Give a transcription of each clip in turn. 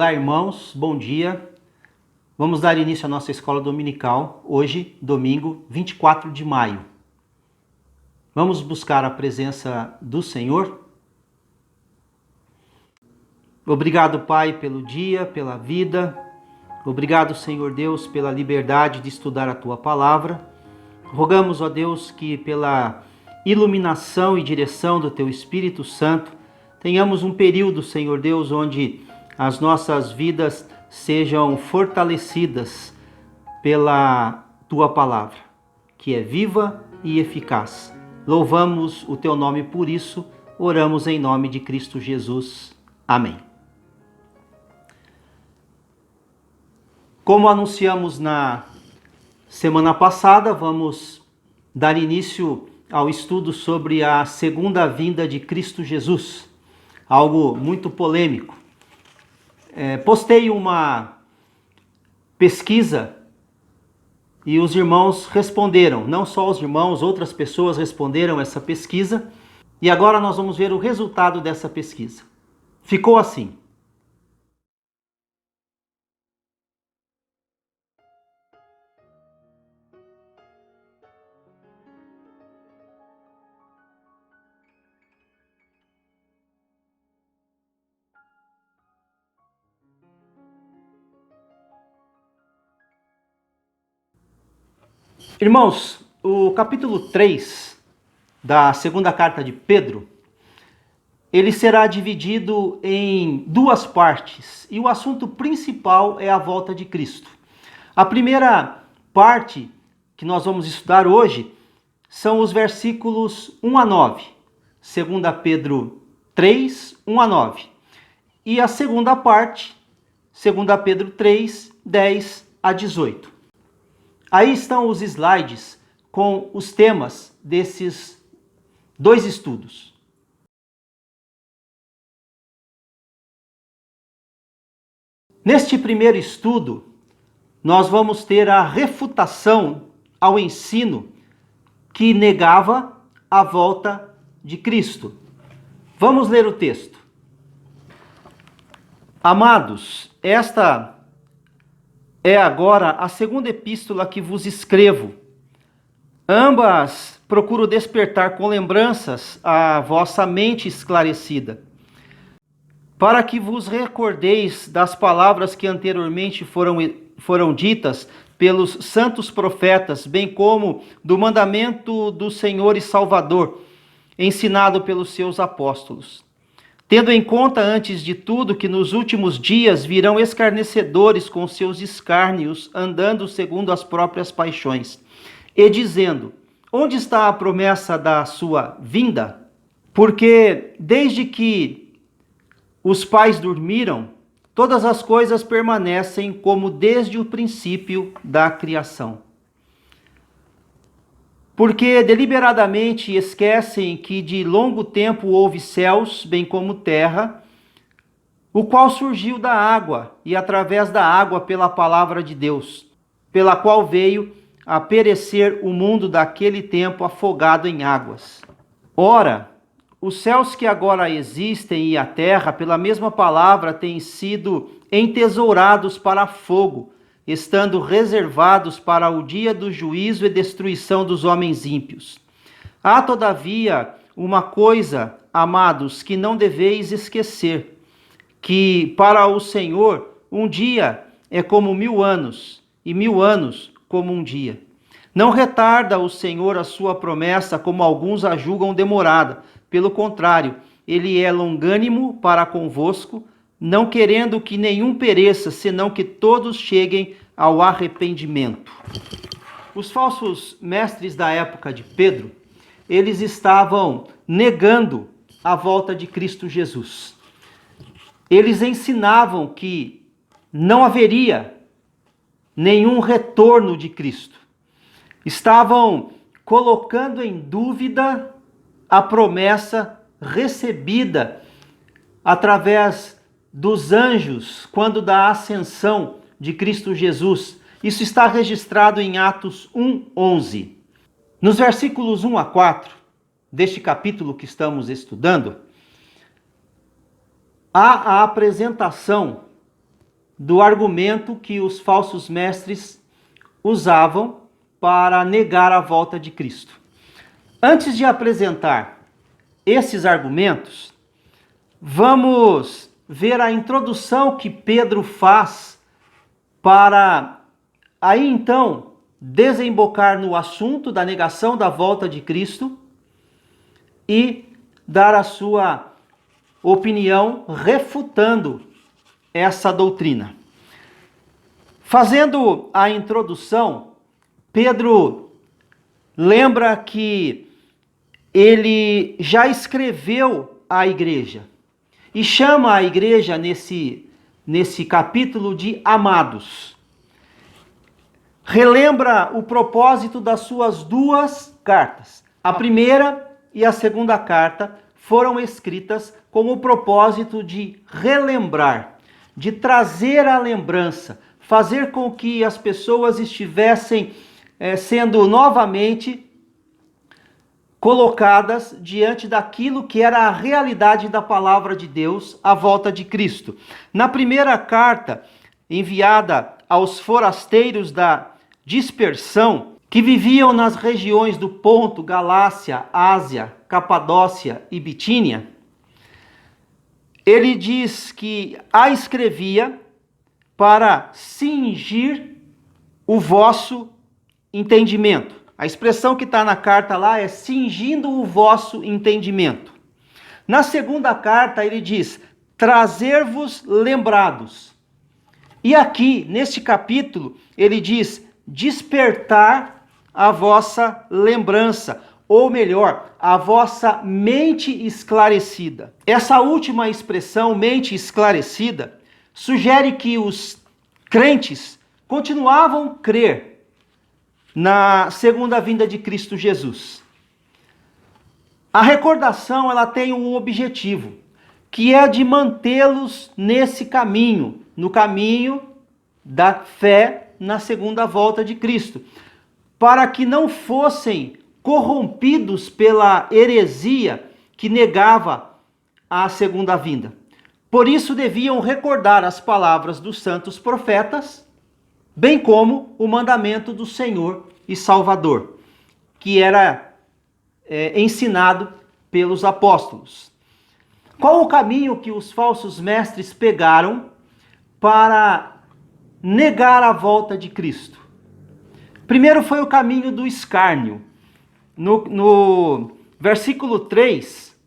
Olá, irmãos, bom dia. Vamos dar início à nossa escola dominical, hoje, domingo, 24 de maio. Vamos buscar a presença do Senhor? Obrigado, Pai, pelo dia, pela vida. Obrigado, Senhor Deus, pela liberdade de estudar a Tua palavra. Rogamos, ó Deus, que pela iluminação e direção do Teu Espírito Santo, tenhamos um período, Senhor Deus, onde as nossas vidas sejam fortalecidas pela Tua palavra, que é viva e eficaz. Louvamos o Teu nome por isso, oramos em nome de Cristo Jesus. Amém. Como anunciamos na semana passada, vamos dar início ao estudo sobre a segunda vinda de Cristo Jesus, algo muito polêmico. Postei uma pesquisa e os irmãos responderam, não só os irmãos, outras pessoas responderam essa pesquisa, e agora nós vamos ver o resultado dessa pesquisa. Ficou assim: irmãos, o capítulo 3 da segunda carta de Pedro, ele será dividido em duas partes, e o assunto principal é a volta de Cristo. A primeira parte que nós vamos estudar hoje são os versículos 1 a 9, 2 Pedro 3, 1 a 9. E a segunda parte, 2 Pedro 3, 10 a 18. Aí estão os slides com os temas desses dois estudos. Neste primeiro estudo, nós vamos ter a refutação ao ensino que negava a volta de Cristo. Vamos ler o texto. Amados, esta é agora a segunda epístola que vos escrevo. Ambas procuro despertar com lembranças a vossa mente esclarecida, para que vos recordeis das palavras que anteriormente foram ditas pelos santos profetas, bem como do mandamento do Senhor e Salvador, ensinado pelos seus apóstolos. Tendo em conta, antes de tudo, que nos últimos dias virão escarnecedores com seus escárnios, andando segundo as próprias paixões, e dizendo: onde está a promessa da sua vinda? Porque desde que os pais dormiram, todas as coisas permanecem como desde o princípio da criação. Porque deliberadamente esquecem que de longo tempo houve céus, bem como terra, o qual surgiu da água e através da água pela palavra de Deus, pela qual veio a perecer o mundo daquele tempo afogado em águas. Ora, os céus que agora existem e a terra, pela mesma palavra, têm sido entesourados para fogo, estando reservados para o dia do juízo e destruição dos homens ímpios. Há, todavia, uma coisa, amados, que não deveis esquecer, que para o Senhor um dia é como 1000 anos, e 1000 anos como um dia. Não retarda o Senhor a sua promessa, como alguns a julgam demorada. Pelo contrário, ele é longânimo para convosco, não querendo que nenhum pereça, senão que todos cheguem ao arrependimento. Os falsos mestres da época de Pedro, eles estavam negando a volta de Cristo Jesus. Eles ensinavam que não haveria nenhum retorno de Cristo. Estavam colocando em dúvida a promessa recebida através dos anjos quando da ascensão de Cristo Jesus. Isso está registrado em Atos 1:11. Nos versículos 1 a 4 deste capítulo que estamos estudando, há a apresentação do argumento que os falsos mestres usavam para negar a volta de Cristo. Antes de apresentar esses argumentos, vamos ver a introdução que Pedro faz para aí então desembocar no assunto da negação da volta de Cristo e dar a sua opinião refutando essa doutrina. Fazendo a introdução, Pedro lembra que ele já escreveu à igreja e chama a igreja nesse capítulo de amados. Relembra o propósito das suas duas cartas. A primeira e a segunda carta foram escritas com o propósito de relembrar, de trazer à lembrança, fazer com que as pessoas estivessem sendo novamente colocadas diante daquilo que era a realidade da palavra de Deus, a volta de Cristo. Na primeira carta, enviada aos forasteiros da dispersão, que viviam nas regiões do Ponto, Galácia, Ásia, Capadócia e Bitínia, ele diz que a escrevia para cingir o vosso entendimento. A expressão que está na carta lá é cingindo o vosso entendimento. Na segunda carta ele diz, trazer-vos lembrados. E aqui, neste capítulo, ele diz, despertar a vossa lembrança, ou melhor, a vossa mente esclarecida. Essa última expressão, mente esclarecida, sugere que os crentes continuavam a crer na segunda vinda de Cristo Jesus. A recordação, ela tem um objetivo, que é de mantê-los nesse caminho, no caminho da fé na segunda volta de Cristo, para que não fossem corrompidos pela heresia que negava a segunda vinda. Por isso deviam recordar as palavras dos santos profetas, bem como o mandamento do Senhor e Salvador, que era ensinado pelos apóstolos. Qual o caminho que os falsos mestres pegaram para negar a volta de Cristo? Primeiro foi o caminho do escárnio. No versículo 3,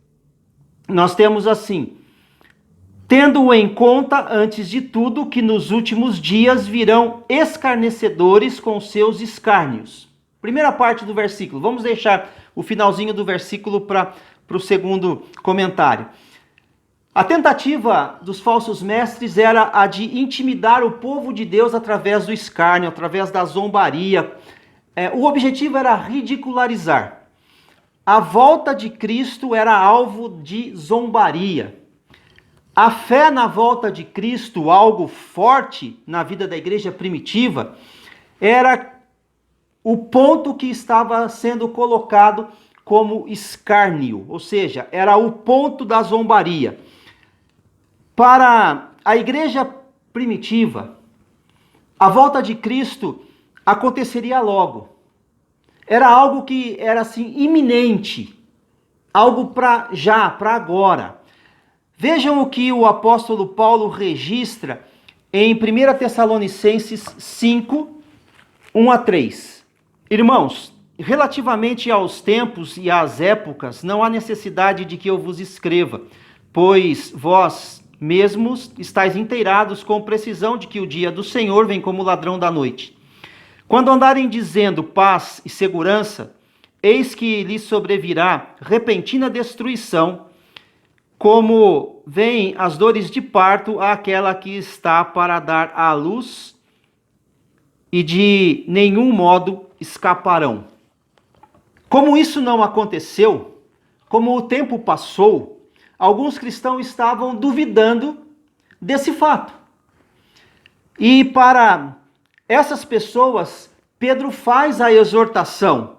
nós temos assim: tendo em conta, antes de tudo, que nos últimos dias virão escarnecedores com seus escárnios. Primeira parte do versículo. Vamos deixar o finalzinho do versículo para o segundo comentário. A tentativa dos falsos mestres era a de intimidar o povo de Deus através do escárnio, através da zombaria. O objetivo era ridicularizar. A volta de Cristo era alvo de zombaria. A fé na volta de Cristo, algo forte na vida da igreja primitiva, era o ponto que estava sendo colocado como escárnio, ou seja, era o ponto da zombaria. Para a igreja primitiva, a volta de Cristo aconteceria logo. Era algo que era assim iminente, algo para já, para agora. Vejam o que o apóstolo Paulo registra em 1 Tessalonicenses 5, 1 a 3. Irmãos, relativamente aos tempos e às épocas, não há necessidade de que eu vos escreva, pois vós mesmos estáis inteirados com precisão de que o dia do Senhor vem como ladrão da noite. Quando andarem dizendo paz e segurança, eis que lhes sobrevirá repentina destruição, como vêm as dores de parto àquela que está para dar à luz, e de nenhum modo escaparão. Como isso não aconteceu, como o tempo passou, alguns cristãos estavam duvidando desse fato. E para essas pessoas, Pedro faz a exortação.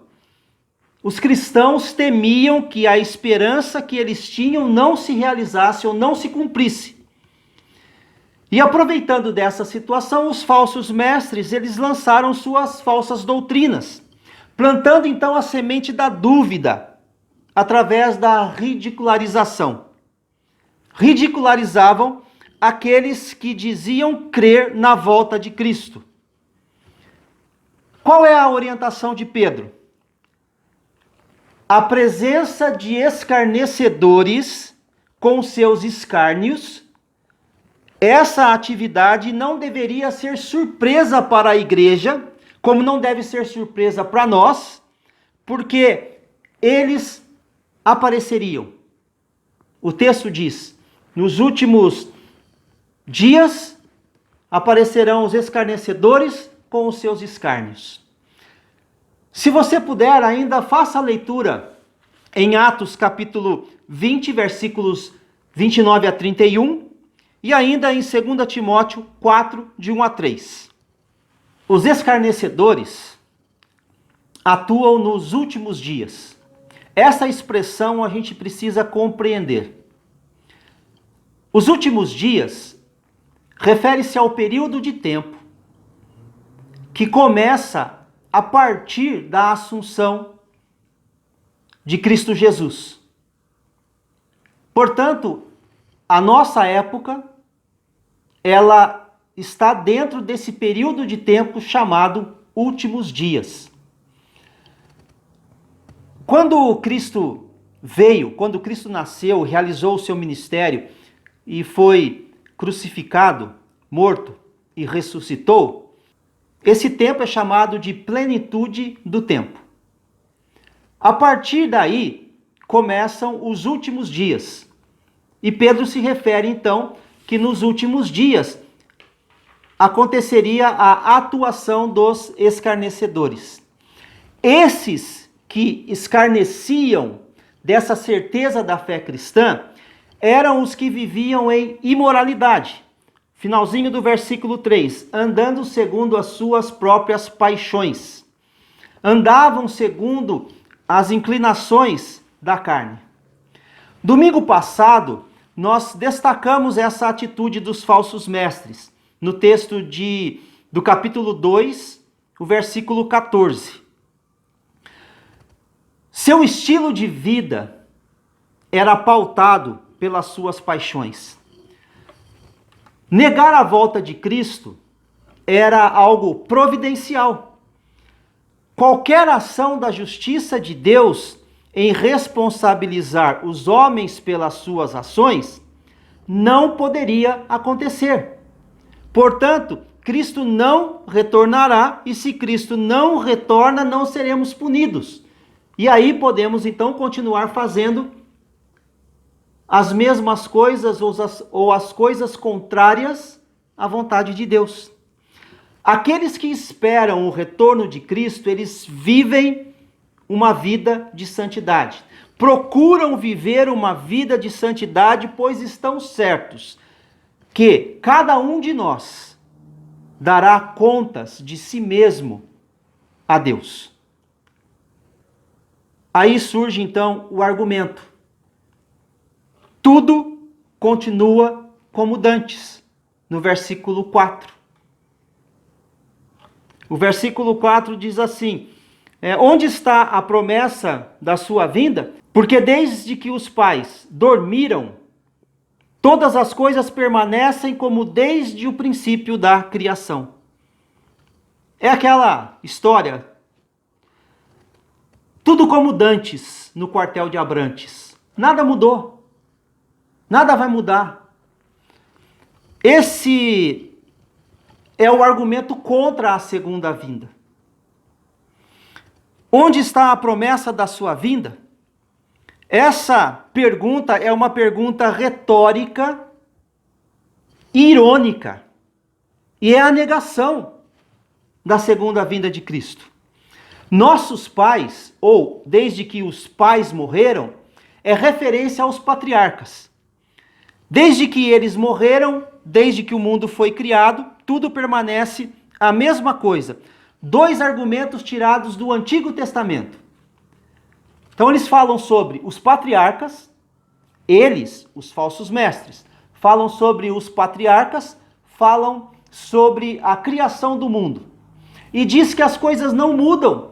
Os cristãos temiam que a esperança que eles tinham não se realizasse ou não se cumprisse. E aproveitando dessa situação, os falsos mestres, eles lançaram suas falsas doutrinas, plantando então a semente da dúvida através da ridicularização. Ridicularizavam aqueles que diziam crer na volta de Cristo. Qual é a orientação de Pedro? A presença de escarnecedores com seus escárnios, essa atividade não deveria ser surpresa para a igreja, como não deve ser surpresa para nós, porque eles apareceriam. O texto diz: nos últimos dias aparecerão os escarnecedores com os seus escárnios. Se você puder, ainda faça a leitura em Atos capítulo 20, versículos 29 a 31, e ainda em 2 Timóteo 4, de 1 a 3. Os escarnecedores atuam nos últimos dias. Essa expressão a gente precisa compreender. Os últimos dias refere-se ao período de tempo que começa a partir da assunção de Cristo Jesus. Portanto, a nossa época, ela está dentro desse período de tempo chamado últimos dias. Quando Cristo veio, quando Cristo nasceu, realizou o seu ministério e foi crucificado, morto e ressuscitou, esse tempo é chamado de plenitude do tempo. A partir daí, começam os últimos dias. E Pedro se refere, então, que nos últimos dias aconteceria a atuação dos escarnecedores. Esses que escarneciam dessa certeza da fé cristã eram os que viviam em imoralidade. Finalzinho do versículo 3, andando segundo as suas próprias paixões. Andavam segundo as inclinações da carne. Domingo passado, nós destacamos essa atitude dos falsos mestres, no texto do capítulo 2, o versículo 14. Seu estilo de vida era pautado pelas suas paixões. Negar a volta de Cristo era algo providencial. Qualquer ação da justiça de Deus em responsabilizar os homens pelas suas ações não poderia acontecer. Portanto, Cristo não retornará, e se Cristo não retorna, não seremos punidos. E aí podemos então continuar fazendo as mesmas coisas ou as coisas contrárias à vontade de Deus. Aqueles que esperam o retorno de Cristo, eles vivem uma vida de santidade. Procuram viver uma vida de santidade, pois estão certos que cada um de nós dará contas de si mesmo a Deus. Aí surge então o argumento. Tudo continua como dantes, no versículo 4. O versículo 4 diz assim: onde está a promessa da sua vinda? Porque desde que os pais dormiram, todas as coisas permanecem como desde o princípio da criação. É aquela história, tudo como dantes no quartel de Abrantes. Nada mudou. Nada vai mudar. Esse é o argumento contra a segunda vinda. Onde está a promessa da sua vinda? Essa pergunta é uma pergunta retórica, irônica, e é a negação da segunda vinda de Cristo. Nossos pais, ou desde que os pais morreram, é referência aos patriarcas. Desde que eles morreram, desde que o mundo foi criado, tudo permanece a mesma coisa. Dois argumentos tirados do Antigo Testamento. Então eles falam sobre os patriarcas, eles, os falsos mestres, falam sobre os patriarcas, falam sobre a criação do mundo. E diz que as coisas não mudam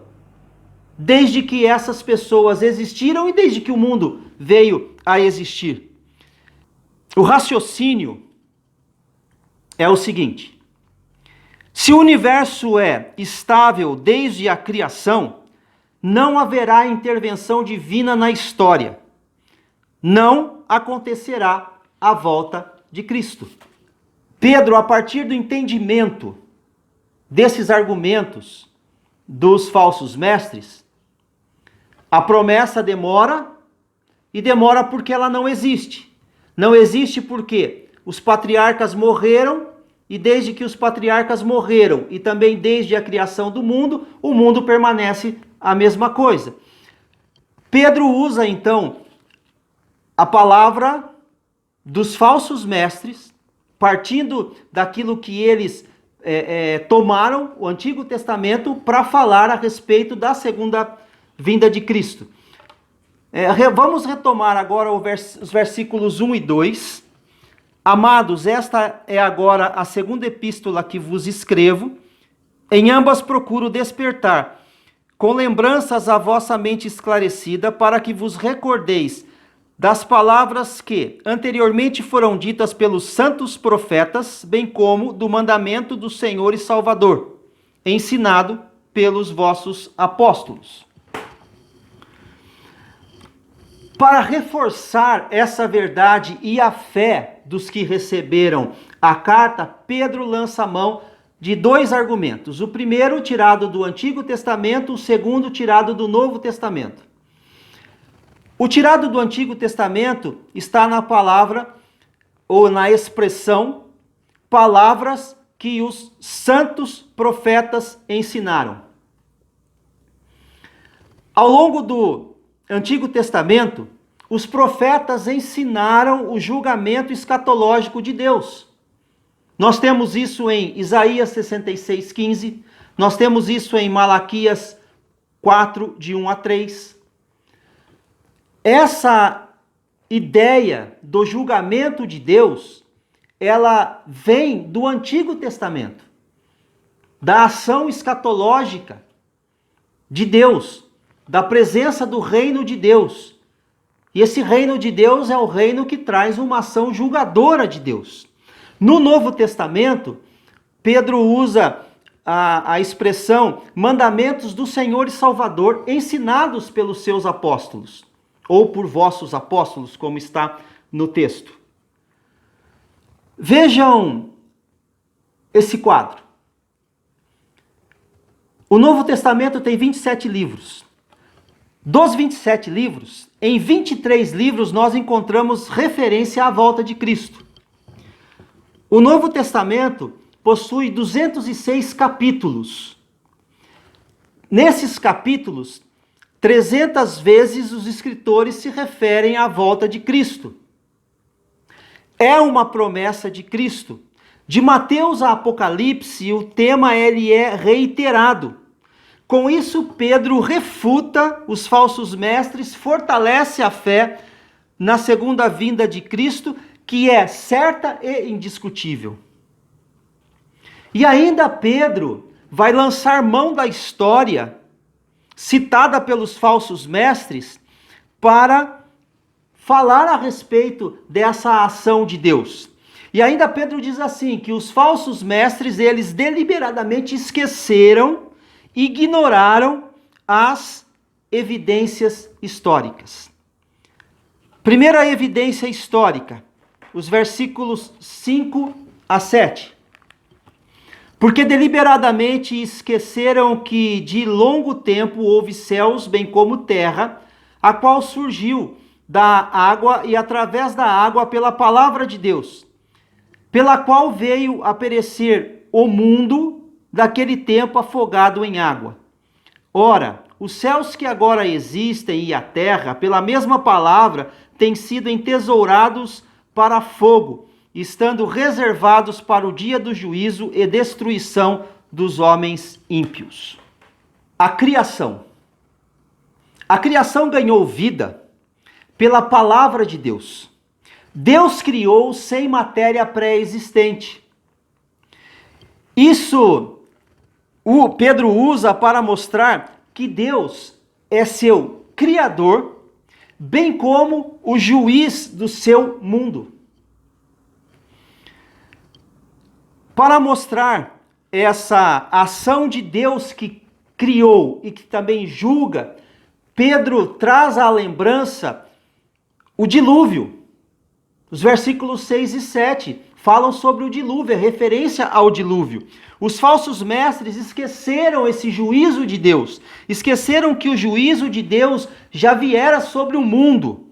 desde que essas pessoas existiram e desde que o mundo veio a existir. O raciocínio é o seguinte: se o universo é estável desde a criação, não haverá intervenção divina na história. Não acontecerá a volta de Cristo. Pedro, a partir do entendimento desses argumentos dos falsos mestres, a promessa demora, e demora porque ela não existe. Não existe porque os patriarcas morreram, e desde que os patriarcas morreram, e também desde a criação do mundo, o mundo permanece a mesma coisa. Pedro usa então a palavra dos falsos mestres, partindo daquilo que eles tomaram, o Antigo Testamento, para falar a respeito da segunda vinda de Cristo. Vamos retomar agora os versículos 1 e 2. Amados, esta é agora a segunda epístola que vos escrevo. Em ambas procuro despertar, com lembranças a vossa mente esclarecida, para que vos recordeis das palavras que anteriormente foram ditas pelos santos profetas, bem como do mandamento do Senhor e Salvador, ensinado pelos vossos apóstolos. Para reforçar essa verdade e a fé dos que receberam a carta, Pedro lança mão de dois argumentos. O primeiro tirado do Antigo Testamento, o segundo tirado do Novo Testamento. O tirado do Antigo Testamento está na palavra, ou na expressão, palavras que os santos profetas ensinaram. Ao longo do Antigo Testamento, os profetas ensinaram o julgamento escatológico de Deus. Nós temos isso em Isaías 66:15, nós temos isso em Malaquias 4, de 1 a 3. Essa ideia do julgamento de Deus, ela vem do Antigo Testamento, da ação escatológica de Deus, da presença do reino de Deus. E esse reino de Deus é o reino que traz uma ação julgadora de Deus. No Novo Testamento, Pedro usa a expressão mandamentos do Senhor e Salvador, ensinados pelos seus apóstolos, ou por vossos apóstolos, como está no texto. Vejam esse quadro. O Novo Testamento tem 27 livros. Dos 27 livros, em 23 livros nós encontramos referência à volta de Cristo. O Novo Testamento possui 206 capítulos. Nesses capítulos, 300 vezes os escritores se referem à volta de Cristo. É uma promessa de Cristo. De Mateus a Apocalipse, o tema ele é reiterado. Com isso, Pedro refuta os falsos mestres, fortalece a fé na segunda vinda de Cristo, que é certa e indiscutível. E ainda Pedro vai lançar mão da história citada pelos falsos mestres para falar a respeito dessa ação de Deus. E ainda Pedro diz assim, que os falsos mestres, eles deliberadamente esqueceram, ignoraram as evidências históricas. Primeira evidência histórica, os versículos 5 a 7. Porque deliberadamente esqueceram que de longo tempo houve céus, bem como terra, a qual surgiu da água e através da água pela palavra de Deus, pela qual veio a perecer o mundo daquele tempo afogado em água. Ora, os céus que agora existem e a terra, pela mesma palavra, têm sido entesourados para fogo, estando reservados para o dia do juízo e destruição dos homens ímpios. A criação. A criação ganhou vida pela palavra de Deus. Deus criou sem matéria pré-existente. Isso o Pedro usa para mostrar que Deus é seu criador, bem como o juiz do seu mundo. Para mostrar essa ação de Deus que criou e que também julga, Pedro traz à lembrança o dilúvio. Os versículos 6 e 7 falam sobre o dilúvio, é referência ao dilúvio. Os falsos mestres esqueceram esse juízo de Deus, esqueceram que o juízo de Deus já viera sobre o mundo,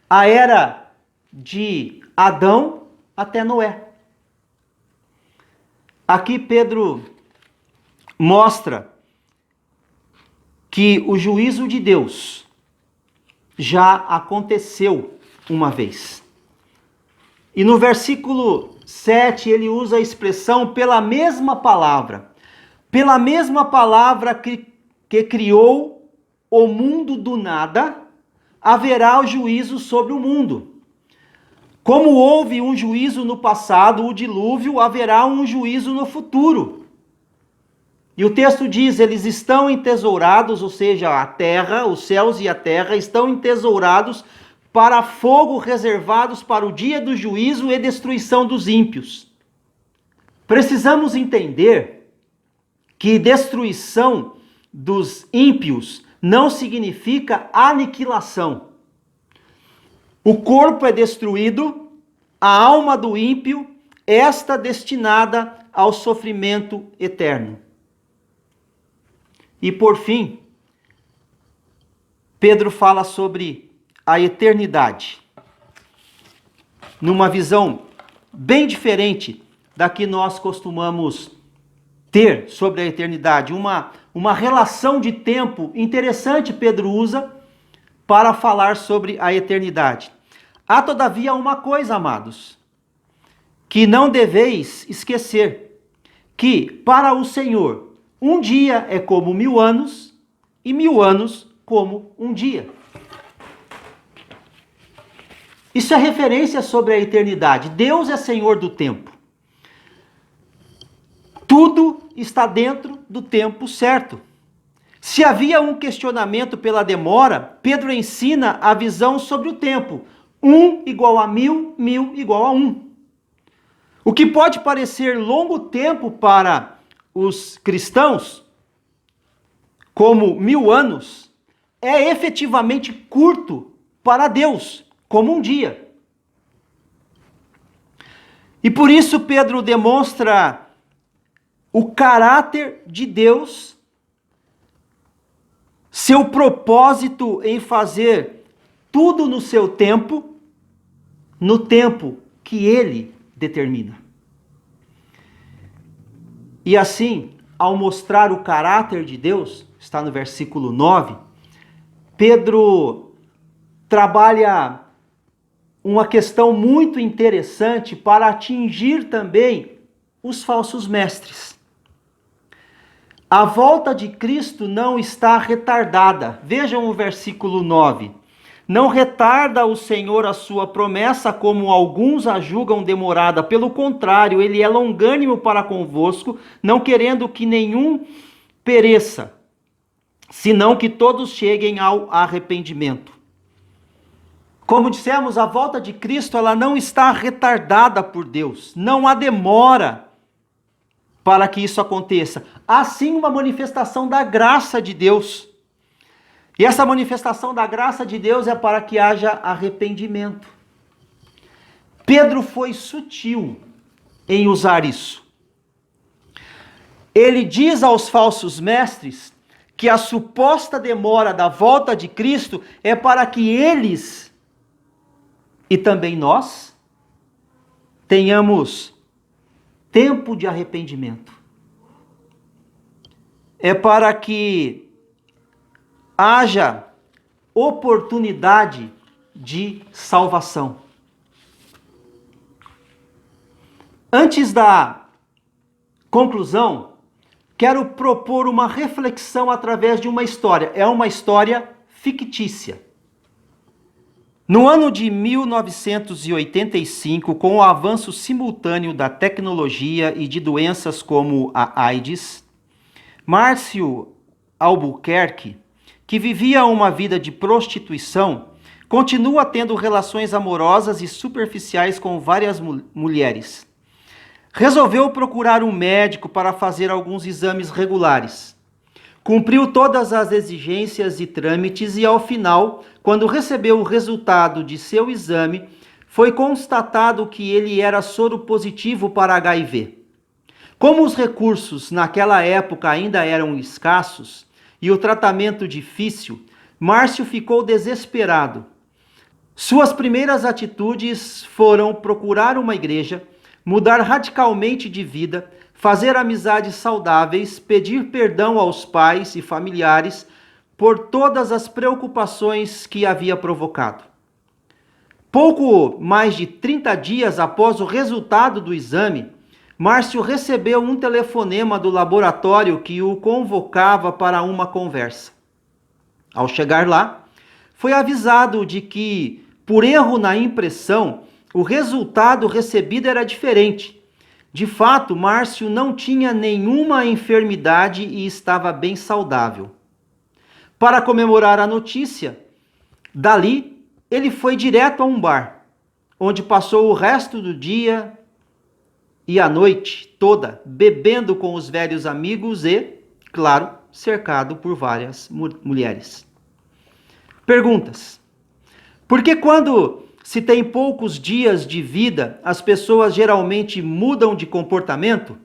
a era de Adão até Noé. Aqui Pedro mostra que o juízo de Deus já aconteceu uma vez. E no versículo 7 ele usa a expressão pela mesma palavra que criou o mundo do nada, haverá o juízo sobre o mundo. Como houve um juízo no passado, o dilúvio, haverá um juízo no futuro. E o texto diz, eles estão entesourados, ou seja, a terra, os céus e a terra estão entesourados para fogo, reservados para o dia do juízo e destruição dos ímpios. Precisamos entender que destruição dos ímpios não significa aniquilação. O corpo é destruído, a alma do ímpio, esta destinada ao sofrimento eterno. E por fim, Pedro fala sobre a eternidade, numa visão bem diferente da que nós costumamos ter sobre a eternidade. Uma relação de tempo interessante Pedro usa para falar sobre a eternidade. Há todavia uma coisa, amados, que não deveis esquecer, que para o Senhor um dia é como 1000 anos e 1000 anos como um dia. Isso é referência sobre a eternidade. Deus é Senhor do tempo. Tudo está dentro do tempo certo. Se havia um questionamento pela demora, Pedro ensina a visão sobre o tempo. 1 igual a 1000, 1000 igual a 1. O que pode parecer longo tempo para os cristãos, como 1000 anos, é efetivamente curto para Deus, como um dia. E por isso Pedro demonstra o caráter de Deus, seu propósito em fazer tudo no seu tempo, no tempo que ele determina. E assim, ao mostrar o caráter de Deus, está no versículo 9, Pedro trabalha uma questão muito interessante para atingir também os falsos mestres. A volta de Cristo não está retardada. Vejam o versículo 9. Não retarda o Senhor a sua promessa, como alguns a julgam demorada. Pelo contrário, ele é longânimo para convosco, não querendo que nenhum pereça, senão que todos cheguem ao arrependimento. Como dissemos, a volta de Cristo ela não está retardada por Deus. Não há demora para que isso aconteça. Há sim uma manifestação da graça de Deus. E essa manifestação da graça de Deus é para que haja arrependimento. Pedro foi sutil em usar isso. Ele diz aos falsos mestres que a suposta demora da volta de Cristo é para que eles, e também nós, tenhamos tempo de arrependimento. É para que haja oportunidade de salvação. Antes da conclusão, quero propor uma reflexão através de uma história. É uma história fictícia. No ano de 1985, com o avanço simultâneo da tecnologia e de doenças como a AIDS, Márcio Albuquerque, que vivia uma vida de prostituição, continua tendo relações amorosas e superficiais com várias mulheres. Resolveu procurar um médico para fazer alguns exames regulares. Cumpriu todas as exigências e trâmites e, ao final, quando recebeu o resultado de seu exame, foi constatado que ele era soro positivo para HIV. Como os recursos naquela época ainda eram escassos e o tratamento difícil, Márcio ficou desesperado. Suas primeiras atitudes foram procurar uma igreja, mudar radicalmente de vida, fazer amizades saudáveis, pedir perdão aos pais e familiares por todas as preocupações que havia provocado. Pouco mais de 30 dias após o resultado do exame, Márcio recebeu um telefonema do laboratório que o convocava para uma conversa. Ao chegar lá, foi avisado de que, por erro na impressão, o resultado recebido era diferente. De fato, Márcio não tinha nenhuma enfermidade e estava bem saudável. Para comemorar a notícia, dali ele foi direto a um bar, onde passou o resto do dia e a noite toda bebendo com os velhos amigos e, claro, cercado por várias mulheres. Perguntas: por que quando se tem poucos dias de vida, as pessoas geralmente mudam de comportamento?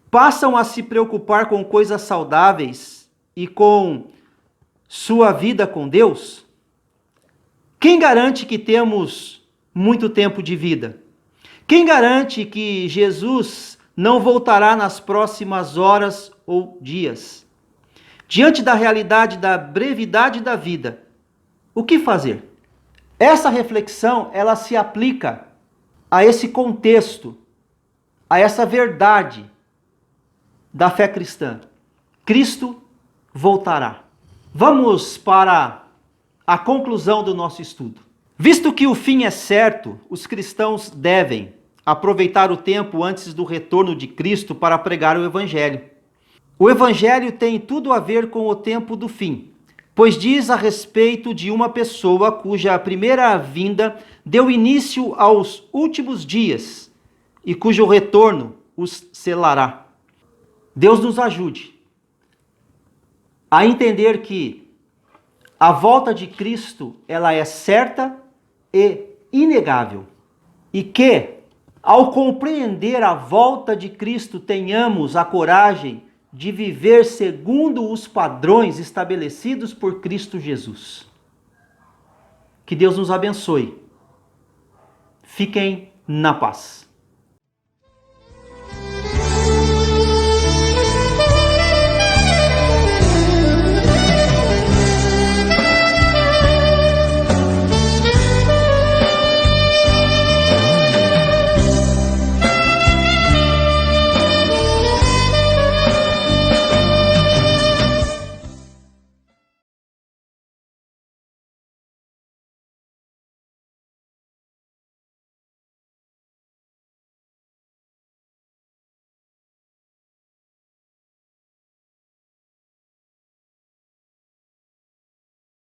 Passam a se preocupar com coisas saudáveis e com sua vida com Deus? Quem garante que temos muito tempo de vida? Quem garante que Jesus não voltará nas próximas horas ou dias? Diante da realidade da brevidade da vida, o que fazer? Essa reflexão, ela se aplica a esse contexto, a essa verdade da fé cristã. Cristo voltará. Vamos para a conclusão do nosso estudo. Visto que o fim é certo, os cristãos devem aproveitar o tempo antes do retorno de Cristo para pregar o Evangelho. O Evangelho tem tudo a ver com o tempo do fim, pois diz a respeito de uma pessoa cuja primeira vinda deu início aos últimos dias e cujo retorno os selará. Deus nos ajude a entender que a volta de Cristo, ela é certa e inegável, e que, ao compreender a volta de Cristo, tenhamos a coragem de viver segundo os padrões estabelecidos por Cristo Jesus. Que Deus nos abençoe. Fiquem na paz.